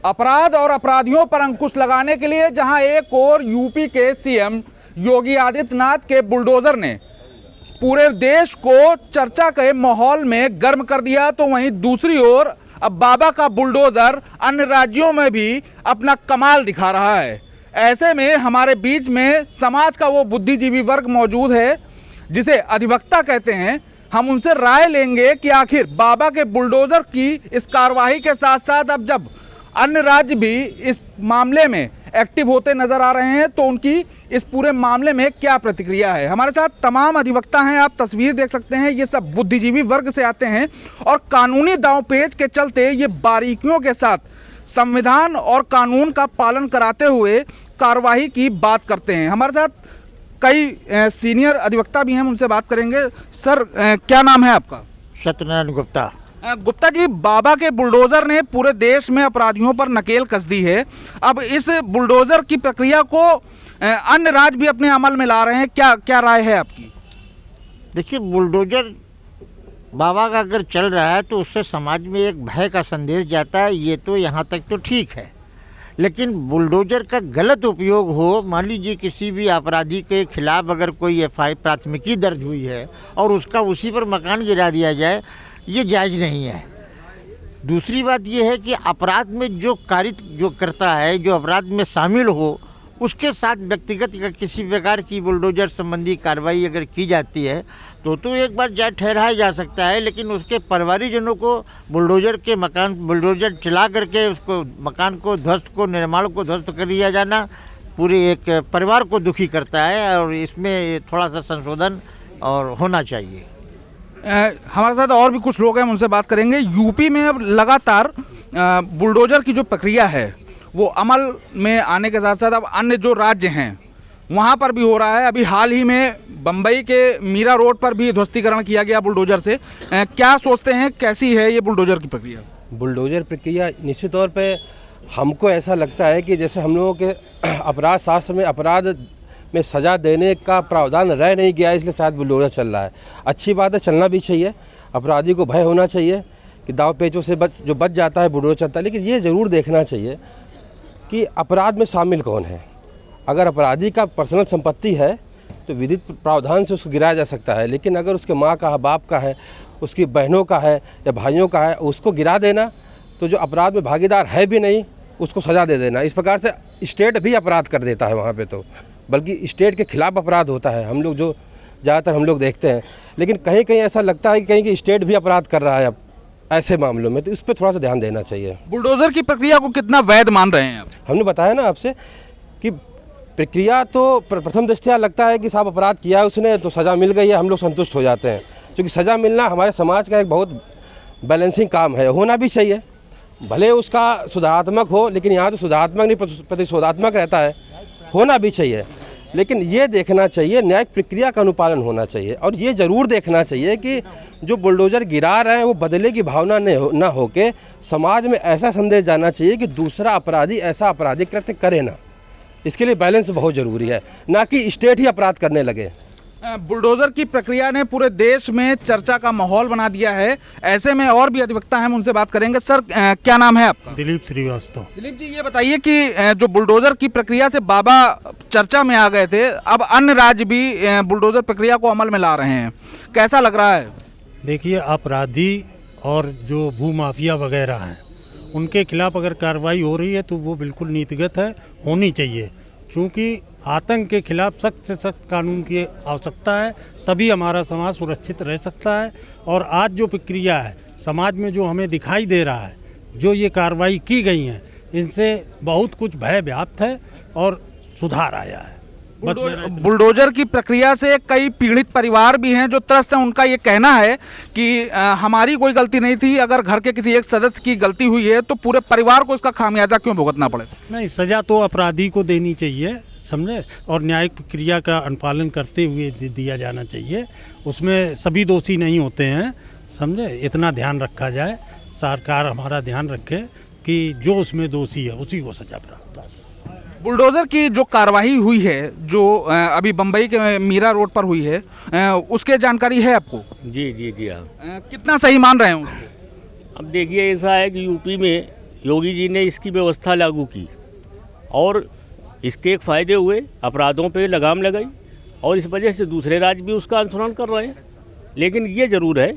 अपराध और अपराधियों पर अंकुश लगाने के लिए जहां एक और यूपी के सीएम योगी आदित्यनाथ के बुलडोजर ने पूरे देश को चर्चा के माहौल में गर्म कर दिया, तो वहीं दूसरी ओर अब बाबा का बुलडोजर अन्य राज्यों में भी अपना कमाल दिखा रहा है। ऐसे में हमारे बीच में समाज का वो बुद्धिजीवी वर्ग मौजूद है जिसे अधिवक्ता कहते हैं। हम उनसे राय लेंगे कि आखिर बाबा के बुलडोजर की इस कार्रवाई के साथ साथ अब जब अन्य राज्य भी इस मामले में एक्टिव होते नजर आ रहे हैं तो उनकी इस पूरे मामले में क्या प्रतिक्रिया है। हमारे साथ तमाम अधिवक्ता हैं, आप तस्वीर देख सकते हैं, ये सब बुद्धिजीवी वर्ग से आते हैं और कानूनी दांवपेच के चलते ये बारीकियों के साथ संविधान और कानून का पालन कराते हुए कार्रवाई की बात करते हैं। हमारे साथ कई सीनियर अधिवक्ता भी हैं, उनसे बात करेंगे। सर, क्या नाम है आपका? सत्यनारायण गुप्ता। गुप्ता जी, बाबा के बुलडोजर ने पूरे देश में अपराधियों पर नकेल कस दी है। अब इस बुलडोजर की प्रक्रिया को अन्य राज्य भी अपने अमल में ला रहे हैं, क्या राय है आपकी? देखिए, बुलडोजर बाबा का अगर चल रहा है तो उससे समाज में एक भय का संदेश जाता है, ये तो यहाँ तक तो ठीक है। लेकिन बुलडोजर का गलत उपयोग हो, मान लीजिए किसी भी अपराधी के खिलाफ अगर कोई प्राथमिकी दर्ज हुई है और उसका उसी पर मकान गिरा दिया जाए, ये जायज़ नहीं है। दूसरी बात ये है कि अपराध में जो कारित जो करता है, जो अपराध में शामिल हो, उसके साथ व्यक्तिगत या किसी प्रकार की बुलडोजर संबंधी कार्रवाई अगर की जाती है तो एक बार जायज़ ठहराया जा सकता है। लेकिन उसके परिवारीजनों को बुलडोजर चला करके उसको मकान को ध्वस्त को निर्माण को ध्वस्त कर दिया जाना पूरे एक परिवार को दुखी करता है और इसमें थोड़ा सा संशोधन और होना चाहिए। हमारे साथ और भी कुछ लोग हैं, उनसे बात करेंगे। यूपी में अब लगातार बुलडोजर की जो प्रक्रिया है वो अमल में आने के साथ साथ अब अन्य जो राज्य हैं वहाँ पर भी हो रहा है। अभी हाल ही में बम्बई के मीरा रोड पर भी ध्वस्तीकरण किया गया बुलडोजर से। क्या सोचते हैं, कैसी है ये बुलडोजर की प्रक्रिया? बुलडोजर प्रक्रिया निश्चित तौर पे हमको ऐसा लगता है कि जैसे हम लोगों के अपराध शास्त्र में अपराध में सज़ा देने का प्रावधान रह नहीं गया है, इसलिए शायद बुलडोजर चल रहा है। अच्छी बात है, चलना भी चाहिए। अपराधी को भय होना चाहिए कि दाव पेचों से बच जाता है, बुलडोजर चलता है। लेकिन ये ज़रूर देखना चाहिए कि अपराध में शामिल कौन है। अगर अपराधी का पर्सनल संपत्ति है तो विधिक प्रावधान से उसको गिराया जा सकता है, लेकिन अगर उसके माँ का है, बाप का है, उसकी बहनों का है या भाइयों का है, उसको गिरा देना, तो जो अपराध में भागीदार है भी नहीं उसको सज़ा दे देना। इस प्रकार से स्टेट भी अपराध कर देता है वहाँ पे, तो बल्कि स्टेट के खिलाफ अपराध होता है। हम लोग जो ज़्यादातर हम लोग देखते हैं, लेकिन कहीं कहीं ऐसा लगता है कि कहीं कि स्टेट भी अपराध कर रहा है अब ऐसे मामलों में, तो इस पर थोड़ा सा ध्यान देना चाहिए। बुलडोजर की प्रक्रिया को कितना वैध मान रहे हैं आप? हमने बताया ना आपसे कि प्रक्रिया तो प्रथम दृष्टया लगता है कि साहब अपराध किया है उसने तो सज़ा मिल गई है, हम लोग संतुष्ट हो जाते हैं। क्योंकि सज़ा मिलना हमारे समाज का एक बहुत बैलेंसिंग काम है, होना भी चाहिए। भले उसका सुधारात्मक हो, लेकिन यहाँ तो सुधारात्मक नहीं प्रतिशोधात्मक रहता है, होना भी चाहिए। लेकिन ये देखना चाहिए, न्यायिक प्रक्रिया का अनुपालन होना चाहिए। और ये ज़रूर देखना चाहिए कि जो बुलडोजर गिरा रहे हैं वो बदले की भावना ना हो के समाज में ऐसा संदेश जाना चाहिए कि दूसरा अपराधी ऐसा आपराधी कृत्य करे ना। इसके लिए बैलेंस बहुत ज़रूरी है, ना कि स्टेट ही अपराध करने लगे। बुलडोजर की प्रक्रिया ने पूरे देश में चर्चा का माहौल बना दिया है। ऐसे में और भी अधिवक्ता हैं, उनसे बात करेंगे। सर, क्या नाम है आपका? दिलीप श्रीवास्तव। दिलीप जी, ये बताइए कि जो बुलडोजर की प्रक्रिया से बाबा चर्चा में आ गए थे, अब अन्य राज्य भी बुलडोजर प्रक्रिया को अमल में ला रहे हैं, कैसा लग रहा है? देखिए, अपराधी और जो भूमाफिया वगैरह हैं उनके खिलाफ अगर कार्रवाई हो रही है तो वो बिल्कुल नीतिगत है, होनी चाहिए। क्योंकि आतंक के खिलाफ सख्त से सख्त कानून की आवश्यकता है, तभी हमारा समाज सुरक्षित रह सकता है। और आज जो प्रक्रिया है समाज में जो हमें दिखाई दे रहा है, जो ये कार्रवाई की गई है, इनसे बहुत कुछ भय व्याप्त है और सुधार आया है। बुलडोजर की प्रक्रिया से कई पीड़ित परिवार भी हैं जो त्रस्त हैं। उनका ये कहना है कि हमारी कोई गलती नहीं थी, अगर घर के किसी एक सदस्य की गलती हुई है तो पूरे परिवार को इसका खामियाजा क्यों भुगतना पड़े? नहीं, सज़ा तो अपराधी को देनी चाहिए, समझे, और न्यायिक प्रक्रिया का अनुपालन करते हुए दिया जाना चाहिए। उसमें सभी दोषी नहीं होते हैं, समझे, इतना ध्यान रखा जाए। सरकार हमारा ध्यान रखे कि जो उसमें दोषी है उसी को सजा प्राप्त हो। बुलडोजर की जो कार्रवाई हुई है, जो अभी बम्बई के मीरा रोड पर हुई है, उसके जानकारी है आपको? जी हाँ। कितना सही मान रहे हैं उसको? अब देखिए, ऐसा है कि यूपी में योगी जी ने इसकी व्यवस्था लागू की और इसके एक फ़ायदे हुए, अपराधों पे लगाम लगाई और इस वजह से दूसरे राज्य भी उसका अनुसरण कर रहे हैं। लेकिन ये ज़रूर है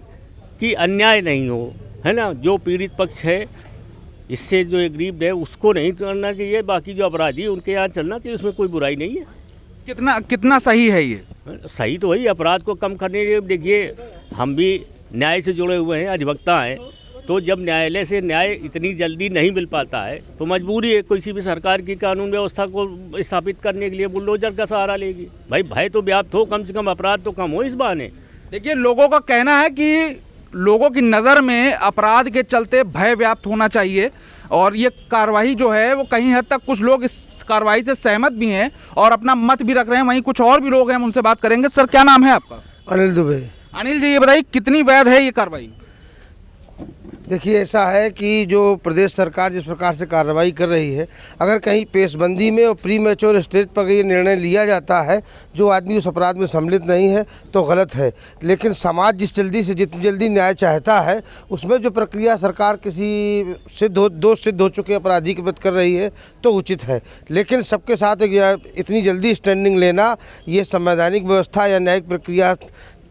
कि अन्याय नहीं हो, है ना। जो पीड़ित पक्ष है, इससे जो एग्रीव्ड है, उसको नहीं करना चाहिए। बाकी जो अपराधी है उनके यहाँ चलना चाहिए, उसमें कोई बुराई नहीं है। कितना सही है ये? सही तो वही, अपराध को कम करने के लिए देखिए, हम भी न्याय से जुड़े हुए हैं, अधिवक्ता हैं। तो जब न्यायालय से न्याय इतनी जल्दी नहीं मिल पाता है तो मजबूरी है किसी भी सरकार की कानून व्यवस्था को स्थापित करने के लिए बुलडोजर का सहारा लेगी। भाई भय तो व्याप्त हो, कम से कम अपराध तो कम हो इस बहाने। देखिए, लोगों का कहना है कि लोगों की नज़र में अपराध के चलते भय व्याप्त होना चाहिए और ये कार्रवाई जो है वो कहीं हद तक कुछ लोग इस कार्रवाई से सहमत भी हैं और अपना मत भी रख रहे हैं। वहीं कुछ और भी लोग हैं, हम उनसे बात करेंगे। सर, क्या नाम है आपका? अनिल दुबे। अनिल जी, ये बताइए कितनी वैध है ये कार्रवाई? देखिए, ऐसा है कि जो प्रदेश सरकार जिस प्रकार से कार्रवाई कर रही है, अगर कहीं पेशबंदी में और प्री मैच्योर स्टेज पर ये निर्णय लिया जाता है, जो आदमी उस अपराध में सम्मिलित नहीं है, तो गलत है। लेकिन समाज जितनी जल्दी न्याय चाहता है, उसमें जो प्रक्रिया सरकार किसी दोष सिद्ध हो चुके अपराधी के प्रति कर रही है तो उचित है। लेकिन सबके साथ इतनी जल्दी स्टैंडिंग लेना, ये संवैधानिक व्यवस्था या न्यायिक प्रक्रिया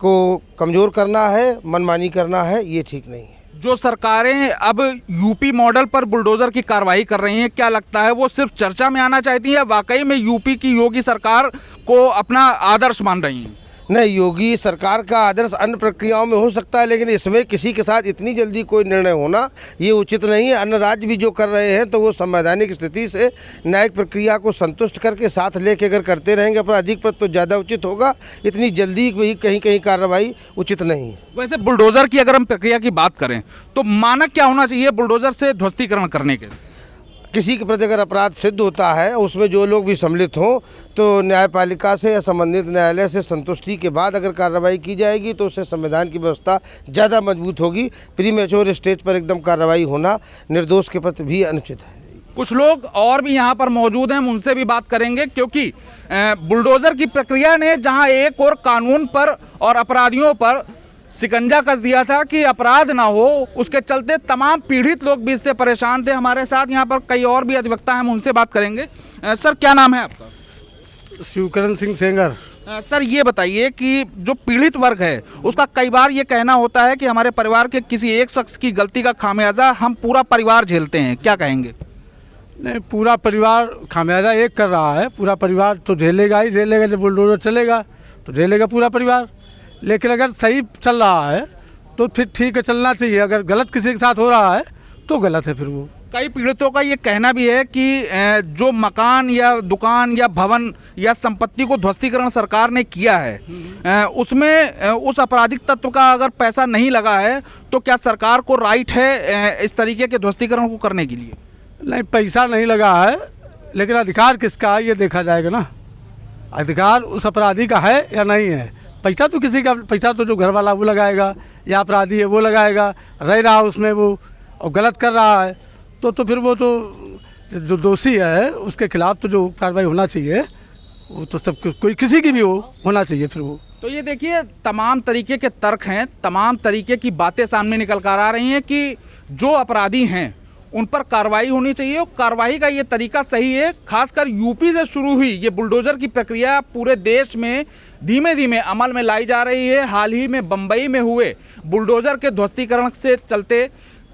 को कमज़ोर करना है, मनमानी करना है, ये ठीक नहीं है। जो सरकारें अब यूपी मॉडल पर बुलडोजर की कार्रवाई कर रही हैं, क्या लगता है वो सिर्फ चर्चा में आना चाहती हैं या वाकई में यूपी की योगी सरकार को अपना आदर्श मान रही हैं? नहीं, योगी सरकार का आदर्श अन्य प्रक्रियाओं में हो सकता है, लेकिन इसमें किसी के साथ इतनी जल्दी कोई निर्णय होना ये उचित नहीं है। अन्य राज्य भी जो कर रहे हैं तो वो संवैधानिक स्थिति से न्यायिक प्रक्रिया को संतुष्ट करके साथ लेके अगर करते रहेंगे अपराधी पर तो ज़्यादा उचित होगा। इतनी जल्दी भी कहीं कार्रवाई उचित नहीं है। वैसे बुलडोजर की अगर हम प्रक्रिया की बात करें तो मानक क्या होना चाहिए बुलडोजर से ध्वस्तीकरण करने के? किसी के प्रति अगर अपराध सिद्ध होता है, उसमें जो लोग भी सम्मिलित हों, तो न्यायपालिका से या संबंधित न्यायालय से संतुष्टि के बाद अगर कार्रवाई की जाएगी तो उससे संविधान की व्यवस्था ज़्यादा मजबूत होगी। प्री मैच्योर स्टेज पर एकदम कार्रवाई होना निर्दोष के प्रति भी अनुचित है। कुछ लोग और भी यहाँ पर मौजूद हैं, हम उनसे भी बात करेंगे, क्योंकि बुलडोजर की प्रक्रिया ने जहाँ एक और कानून पर और अपराधियों पर शिकंजा कस दिया था कि अपराध ना हो, उसके चलते तमाम पीड़ित लोग भी इससे परेशान थे। हमारे साथ यहाँ पर कई और भी अधिवक्ता हैं, हम उनसे बात करेंगे। सर, क्या नाम है आपका? शिवकरण सिंह सेंगर। सर, ये बताइए कि जो पीड़ित वर्ग है उसका कई बार ये कहना होता है कि हमारे परिवार के किसी एक शख्स की गलती का खामियाजा हम पूरा परिवार झेलते हैं, क्या कहेंगे? नहीं, पूरा परिवार खामियाजा एक कर रहा है। पूरा परिवार तो झेलेगा ही झेलेगा। जब बुलडोजर चलेगा तो झेलेगा पूरा परिवार। लेकिन अगर सही चल रहा है तो फिर ठीक है, चलना चाहिए। अगर गलत किसी के साथ हो रहा है तो गलत है फिर वो। कई पीड़ितों का ये कहना भी है कि जो मकान या दुकान या भवन या संपत्ति को ध्वस्तीकरण सरकार ने किया है, उसमें उस आपराधिक तत्व का अगर पैसा नहीं लगा है तो क्या सरकार को राइट है इस तरीके के ध्वस्तीकरण को करने के लिए? नहीं, पैसा नहीं लगा है, लेकिन अधिकार किसका है ये देखा जाएगा ना। अधिकार उस अपराधी का है या नहीं है। पैसा तो किसी का, पैसा तो जो घर वाला वो लगाएगा या अपराधी है वो लगाएगा। रह रहा उसमें वो और गलत कर रहा है तो फिर वो तो जो दोषी है उसके खिलाफ तो जो कार्रवाई होना चाहिए वो तो सब कोई किसी की भी होना चाहिए फिर वो। तो ये देखिए, तमाम तरीके के तर्क हैं, तमाम तरीके की बातें सामने निकल कर आ रही हैं कि जो अपराधी हैं उन पर कार्रवाई होनी चाहिए और कार्रवाई का ये तरीका सही है। खासकर यूपी से शुरू हुई ये बुलडोजर की प्रक्रिया पूरे देश में धीमे धीमे अमल में लाई जा रही है। हाल ही में बम्बई में हुए बुलडोजर के ध्वस्तीकरण से चलते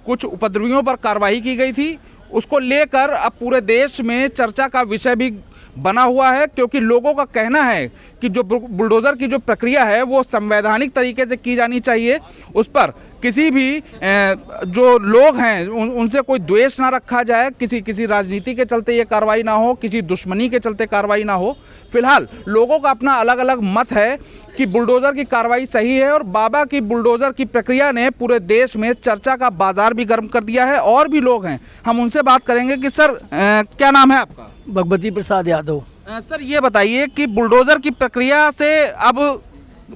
कुछ उपद्रवियों पर कार्रवाई की गई थी, उसको लेकर अब पूरे देश में चर्चा का विषय भी बना हुआ है, क्योंकि लोगों का कहना है कि जो बुलडोज़र की जो प्रक्रिया है वो संवैधानिक तरीके से की जानी चाहिए। उस पर किसी भी जो लोग हैं उनसे कोई द्वेष ना रखा जाए, किसी राजनीति के चलते ये कार्रवाई ना हो, किसी दुश्मनी के चलते कार्रवाई ना हो। फिलहाल लोगों का अपना अलग अलग मत है कि बुलडोज़र की कार्रवाई सही है और बाबा की बुलडोज़र की प्रक्रिया ने पूरे देश में चर्चा का बाजार भी गर्म कर दिया है। और भी लोग हैं, हम उनसे बात करेंगे कि सर क्या नाम है आपका? भगवती प्रसाद यादव। सर, ये बताइए कि बुलडोज़र की प्रक्रिया से अब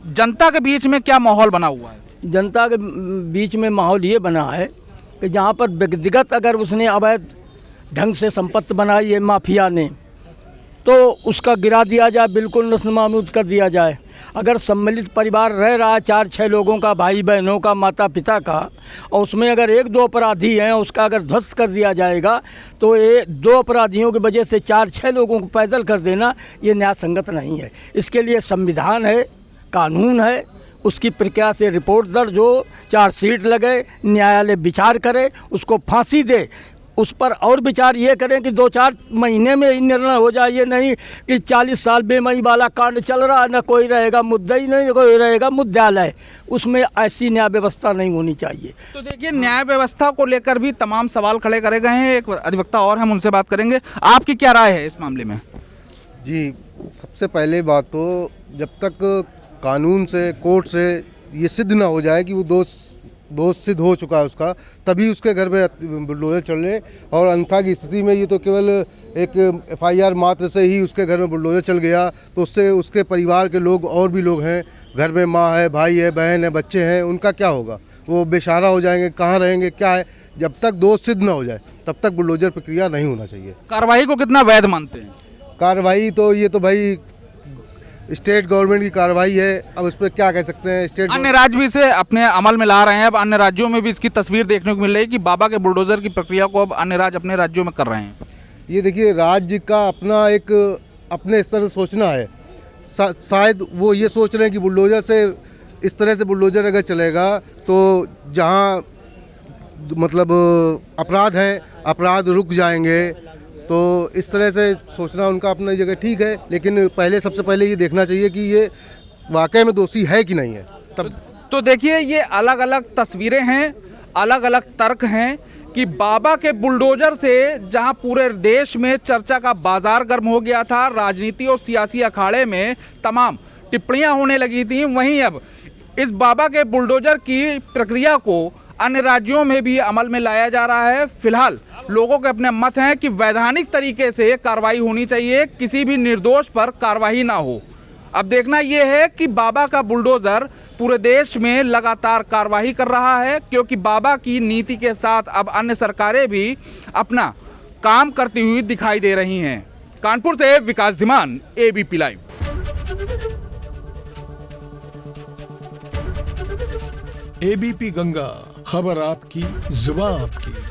जनता के बीच में क्या माहौल बना हुआ है? जनता के बीच में माहौल ये बना है कि जहाँ पर व्यक्तिगत अगर उसने अवैध ढंग से संपत्ति बनाई है माफिया ने, तो उसका गिरा दिया जाए, बिल्कुल नस्तानाबूद कर दिया जाए। अगर सम्मिलित परिवार रह रहा है 4-6 लोगों का, भाई बहनों का, माता पिता का, और उसमें अगर 1-2 अपराधी हैं, उसका अगर ध्वस्त कर दिया जाएगा तो ये 2 अपराधियों की वजह से 4-6 लोगों को पैदल कर देना ये न्याय संगत नहीं है। इसके लिए संविधान है, कानून है, उसकी प्रक्रिया से रिपोर्ट दर्ज हो, चार्जशीट लगे, न्यायालय विचार करे, उसको फांसी दे। उस पर और विचार ये करें कि 2-4 महीने में ही निर्णय हो जाए। ये नहीं कि 40 साल बेमई वाला कांड चल रहा है, न कोई रहेगा मुद्दई, नहीं कोई रहेगा मुद्दालय। उसमें ऐसी न्याय व्यवस्था नहीं होनी चाहिए। तो देखिए, न्याय व्यवस्था को लेकर भी तमाम सवाल खड़े करे गए हैं। एक अधिवक्ता और हम उनसे बात करेंगे। आपकी क्या राय है इस मामले में? जी, सबसे पहले बात तो जब तक कानून से, कोर्ट से ये सिद्ध ना हो जाए कि वो दोष सिद्ध हो चुका है उसका, तभी उसके घर में बुलडोजर चले। और अन्यथा की स्थिति में ये तो केवल एक FIR मात्र से ही उसके घर में बुलडोजर चल गया, तो उससे उसके परिवार के लोग और भी लोग हैं, घर में माँ है, भाई है, बहन है, बच्चे हैं, उनका क्या होगा? वो बेसहारा हो जाएंगे, कहाँ रहेंगे, क्या है? जब तक दोष सिद्ध ना हो जाए तब तक बुलडोजर प्रक्रिया नहीं होना चाहिए। कार्रवाई को कितना वैध मानते हैं? कार्रवाई तो ये तो भाई स्टेट गवर्नमेंट की कार्रवाई है, अब उस पर क्या कह सकते हैं। स्टेट अन्य राज्य भी इसे अपने अमल में ला रहे हैं। अब अन्य राज्यों में भी इसकी तस्वीर देखने को मिल रही है कि बाबा के बुलडोजर की प्रक्रिया को अब अन्य राज्य अपने राज्यों में कर रहे हैं। ये देखिए, राज्य का अपना एक अपने स्तर से सोचना है। शायद वो ये सोच रहे हैं कि बुलडोजर से, इस तरह से बुलडोजर अगर चलेगा तो जहाँ मतलब अपराध हैं, अपराध रुक जाएंगे। तो इस तरह से सोचना उनका अपनी जगह ठीक है, लेकिन सबसे पहले ये देखना चाहिए कि ये वाकई में दोषी है कि नहीं है। तब तो देखिए, ये अलग अलग तस्वीरें हैं, अलग अलग तर्क हैं कि बाबा के बुलडोजर से जहां पूरे देश में चर्चा का बाजार गर्म हो गया था, राजनीति और सियासी अखाड़े में तमाम टिप्पणियां होने लगी थी, वहीं अब इस बाबा के बुलडोजर की प्रक्रिया को अन्य राज्यों में भी अमल में लाया जा रहा है। फिलहाल लोगों के अपने मत हैं कि वैधानिक तरीके से कार्रवाई होनी चाहिए, किसी भी निर्दोष पर कार्रवाई ना हो। अब देखना यह है कि बाबा का बुलडोजर पूरे देश में लगातार कार्रवाई कर रहा है, क्योंकि बाबा की नीति के साथ अब अन्य सरकारें भी अपना काम करती हुई दिखाई दे रही हैं। कानपुर से Vikas Dhiman, ABP live. ABP Ganga, खबर आपकी, जुबान आपकी।